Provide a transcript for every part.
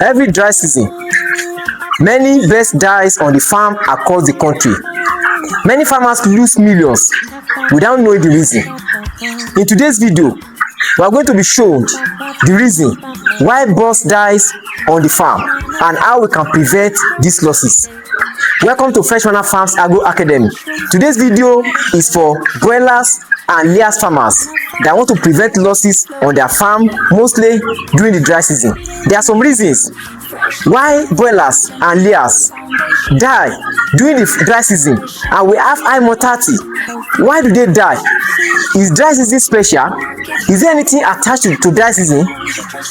Every dry season, many birds dies on the farm across the country. Many farmers lose millions without knowing the reason. In today's video, we are going to be shown the reason why birds dies on the farm and how we can prevent these losses. Welcome to Fresh Manna Farms Agro Academy. Today's video is for broilers and layers farmers that want to prevent losses on their farm, mostly during the dry season. There are some reasons why broilers and layers die during the dry season and we have high mortality. Why do they die? Is dry season special? Is there anything attached to dry season?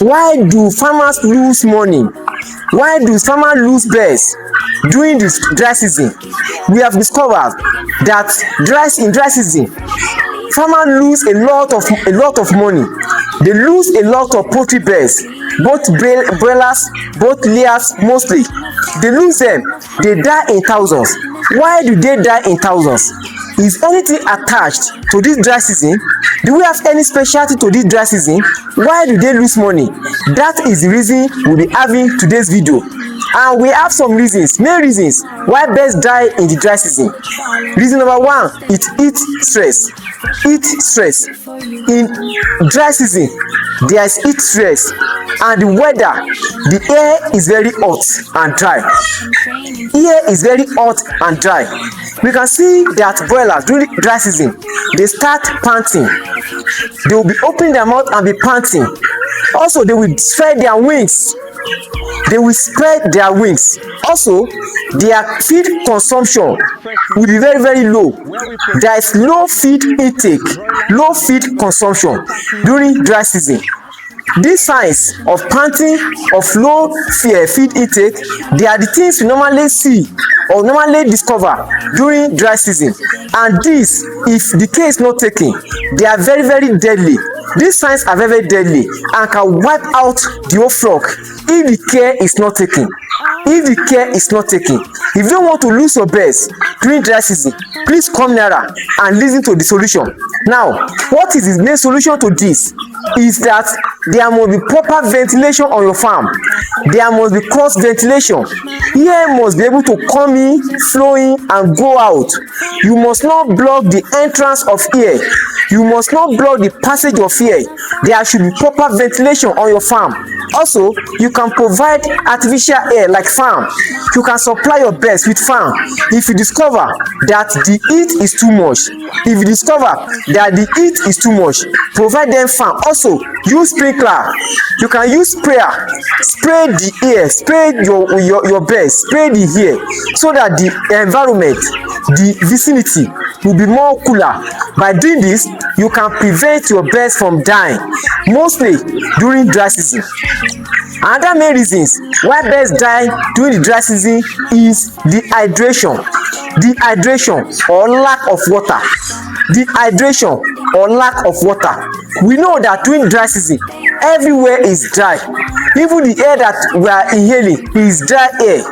Why do farmers lose money? Why do farmers lose birds during this dry season? We have discovered that in dry season, farmers lose a lot of money. They lose a lot of poultry birds, both broilers, both layers mostly. They lose them. They die in thousands. Why do they die in thousands? Is anything attached to this dry season? Do we have any specialty to this dry season? Why do they lose money? That is the reason we'll be having today's video. And we have some reasons, main reasons why birds die in the dry season. Reason number one, it's heat stress. Heat stress. In dry season, there is heat stress, and the weather, the air is very hot and dry. Air is very hot and dry. We can see that broilers during the dry season, they start panting. They will be opening their mouth and be panting. Also, they will spread their wings. They will spread their wings. Also, their feed consumption will be very, very low. There is low feed intake, low feed consumption during dry season. These signs of panting, of low feed intake, they are the things we normally see or normally discover during dry season. And this, if the care is not taken, they are very, very deadly. These signs are very, very deadly and can wipe out the whole flock if the care is not taken. If the care is not taken, if you don't want to lose your birds during dry season, please come nearer and listen to the solution. Now, what is the main solution to this? Is that there must be proper ventilation on your farm. There must be cross ventilation. Air must be able to come in, flow in, and go out. You must not block the entrance of air. You must not block the passage of air. There should be proper ventilation on your farm. Also, you can provide artificial air like fan. You can supply your birds with fan. If you discover that the heat is too much, provide them fan. Also, use sprinkler. You can use sprayer. Spray the air. Spray your birds. Spray the air so that the environment, the vicinity will be more cooler. By doing this, you can prevent your birds from dying, mostly during dry season. Another main reasons why birds die during the dry season is dehydration. Dehydration or lack of water. Dehydration or lack of water. We know that during dry season, everywhere is dry. Even the air that we are inhaling is dry air.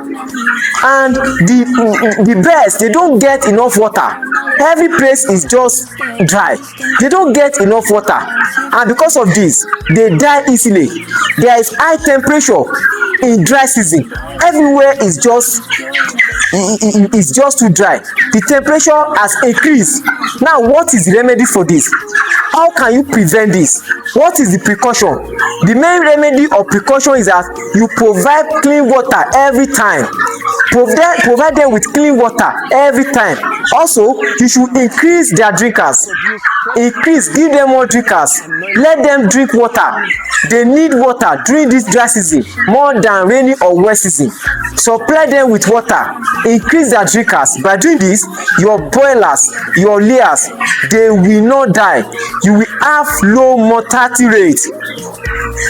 And the birds, they don't get enough water. Every place is just dry. They don't get enough water. And because of this, they die easily. There is high temperature in dry season. Everywhere is just too dry. The temperature has increased. Now, what is the remedy for this? How can you prevent this? What is the precaution? The main remedy or precaution is that you provide clean water every time. Provide them with clean water every time. Also, you should increase their drinkers. Give them more drinkers. Let them drink water. They need water during this dry season more than rainy or wet season. Supply them with water. Increase their drinkers. By doing this, your broilers, your layers, they will not die. You will have low mortality rate.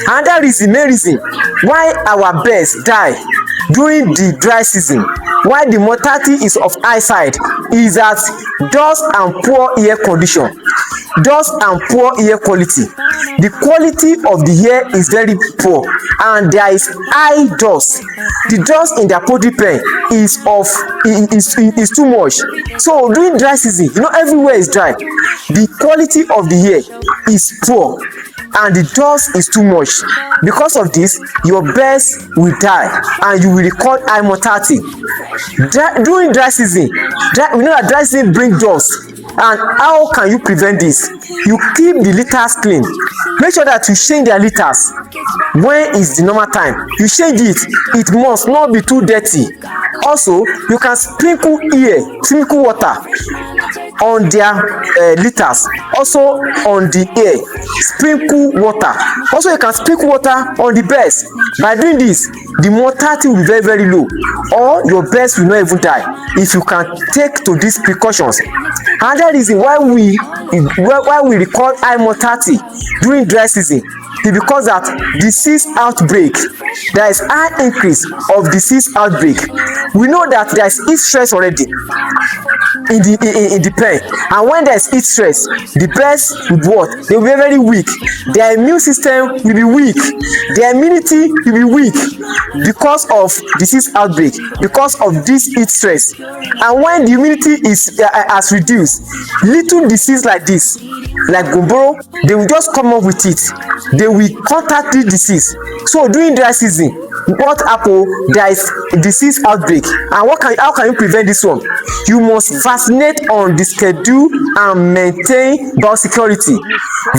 And that is the main reason why our birds die during the dry season. Why the mortality is of high side is that dust and poor air condition, dust and poor air quality. The quality of the air is very poor and there is high dust. The dust in their poultry pen is too much. So during dry season, everywhere is dry. The quality of the air is poor. and the dust is too much. Because of this, your birds will die and you will record high mortality. During dry season, we know that dry season bring dust. And how can you prevent this? You keep the litters clean. Make sure that you change their litters when is the normal time. You change it. It must not be too dirty. Also, you can sprinkle water on their litters. Also on the air, sprinkle water. Also, you can sprinkle water on the birds. By doing this, the mortality will be very, very low, or your birds will not even die if you can take to these precautions. Another reason why we record high mortality during dry season is because that disease outbreak, there is high increase of disease outbreak. We know that there is heat stress already in the pen, and when there is heat stress, the birds will what? They will be very weak. Their immune system will be weak. Their immunity will be weak because of disease outbreak, because of this heat stress. And when the immunity has reduced, little disease like this, like gomboro, they will just come up with it. They will contact the disease. So during dry season, what happen? There is disease outbreak, and how can you prevent this one? You must vaccinate on the schedule and maintain biosecurity.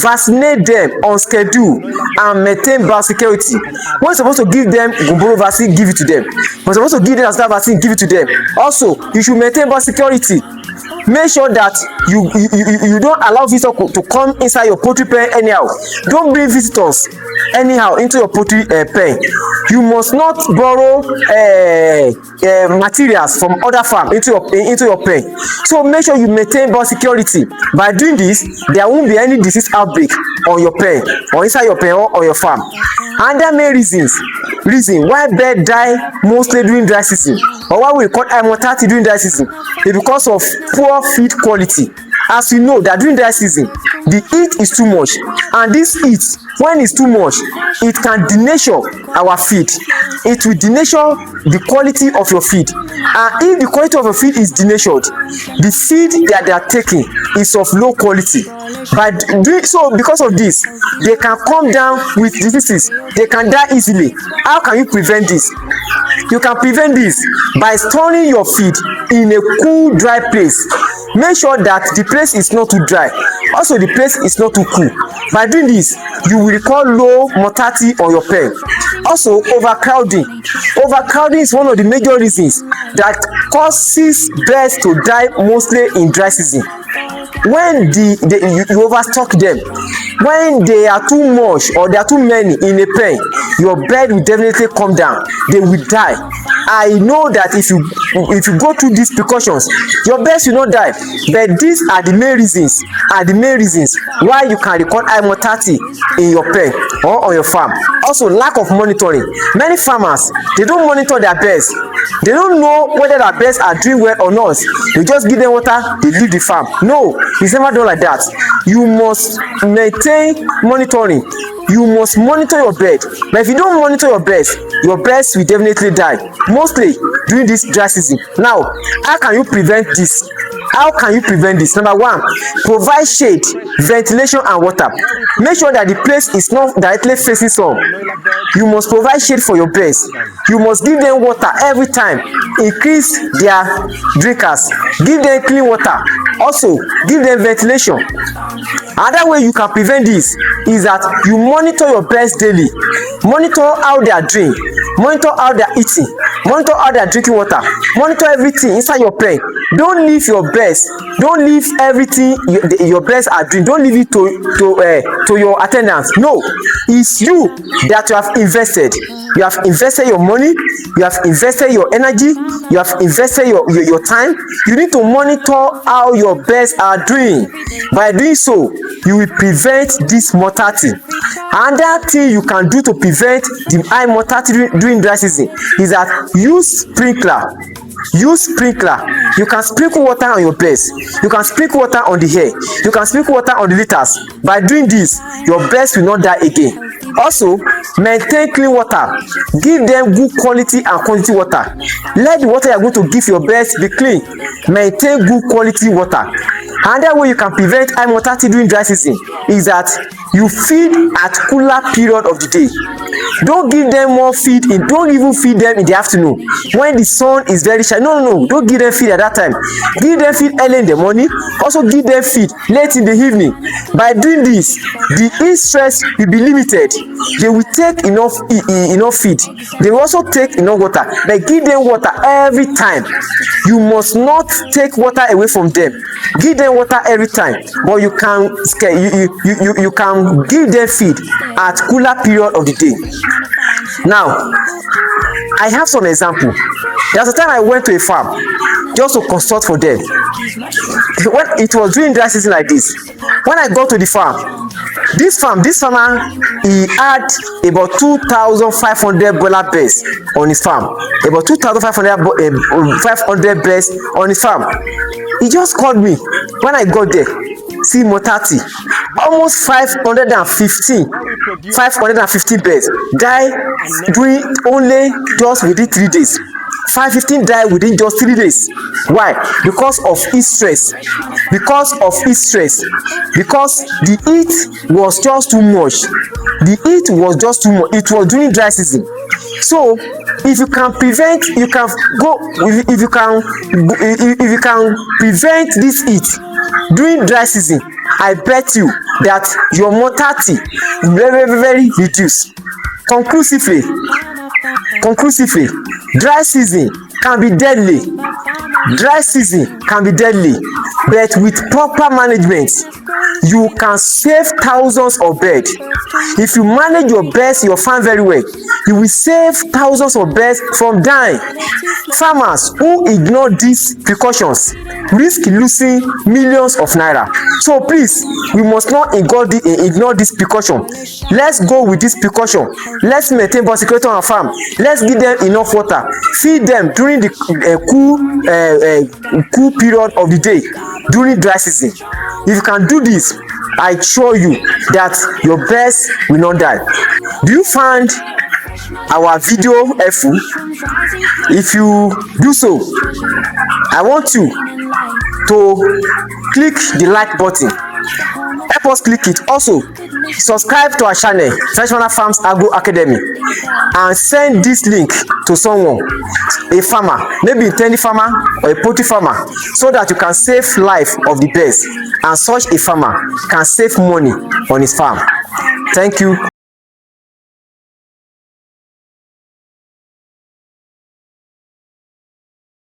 Vaccinate them on schedule and maintain biosecurity. When you're supposed to give them gomboro vaccine, give it to them. When you're supposed to give them another vaccine, give it to them. Also, you should maintain biosecurity. Make sure that you don't allow visitors to come inside your poultry pen anyhow. Don't bring visitors anyhow into your poultry pen. You must not borrow materials from other farm into your pen. So make sure you maintain biosecurity. By doing this, there won't be any disease outbreak on your pen or inside your pen or on your farm. And there are main reason why birds die mostly during dry season, or why we record high mortality during dry season, is because of poor feed quality. As we know that during dry season, the heat is too much, and this heat, when it's too much, it can denature our feed. It will denature the quality of your feed, and if the quality of your feed is denatured, the feed that they are taking is of low quality. By doing so, because of this, they can come down with diseases. They can die easily. How can you prevent this? You can prevent this by storing your feed in a cool, dry place. Make sure that the place is not too dry. Also, the place is not too cool. By doing this, you will record low mortality on your pen. Also, overcrowding. Overcrowding is one of the major reasons that causes birds to die mostly in dry season. When you overstock them, when they are too much or they are too many in a pen, your bird will definitely come down. They will die. I know that if you go through these precautions, your birds will not die. But these are the main reasons why you can record high mortality in your pen or on your farm. Also, lack of monitoring. Many farmers, they don't monitor their birds. They don't know whether their birds are doing well or not. They just give them water, they leave the farm. No, it's never done like that. You must maintain monitoring. You must monitor your bird. But if you don't monitor your birds will definitely die, mostly during this dry season. Now, how can you prevent this? How can you prevent this? Number one, provide shade, ventilation, and water. Make sure that the place is not directly facing sun. You must provide shade for your birds. You must give them water every time. Increase their drinkers. Give them clean water. Also, give them ventilation. Another way you can prevent this is that you monitor your birds daily. Monitor how they are doing. Monitor how they are eating. Monitor how they are drinking water. Monitor everything inside your pen. Don't leave your birds. Don't leave everything your birds are doing. Don't leave it to your attendants. No, it's you that you have invested. You have invested your money. You have invested your energy. You have invested your time. You need to monitor how your birds are doing. By doing so, you will prevent this mortality. Another thing you can do to prevent the high mortality during dry season is that use sprinkler. You can sprinkle water on your birds. You can sprinkle water on the hair. You can sprinkle water on the litters. By doing this, your birds will not die again. Also, maintain clean water. Give them good quality and quantity water. Let the water you are going to give your birds be clean. Maintain good quality water. Another way you can prevent high mortality during dry season is that you feed at cooler period of the day. Don't give them more feed don't even feed them in the afternoon when the sun is very shy. No, don't give them feed at that time. Give them feed early in the morning. Also give them feed late in the evening. By doing this, the heat stress will be limited. They will take enough feed. They will also take enough water. But give them water every time. You must not take water away from them. Give them water every time, but you can give them feed at cooler period of the day. Now, I have some example. There's a time I went to a farm just to consult for them. When it was during dry season like this, when I got to the farm, this farmer, he had about 2,500 broiler birds on his farm. About 2,500 birds on his farm. He just called me when I got there. See mortality, almost 515 birds die during only just within 3 days. 515 died within just 3 days. Why? Because of heat stress. Because the heat was just too much. It was during dry season. So if you can prevent this heat during dry season, I bet you that your mortality will very reduce. Conclusively, dry season can be deadly. But with proper management, you can save thousands of birds. If you manage your farm very well, you will save thousands of birds from dying. Farmers who ignore these precautions risk losing millions of naira. So please, we must not ignore this precaution. Let's go with this precaution. Let's maintain biosecurity on our farm. Let's give them enough water. Feed them during the cool period of the day during dry season. If you can do this, I assure you that your birds will not die. Do you find our video helpful? If you do so, I want you to click the like button. Help us click it. Also, subscribe to our channel, Manna Farms Agro Academy, and send this link to someone, a farmer, maybe a tendy farmer or a poultry farmer, so that you can save life of the birds, and such a farmer can save money on his farm. Thank you.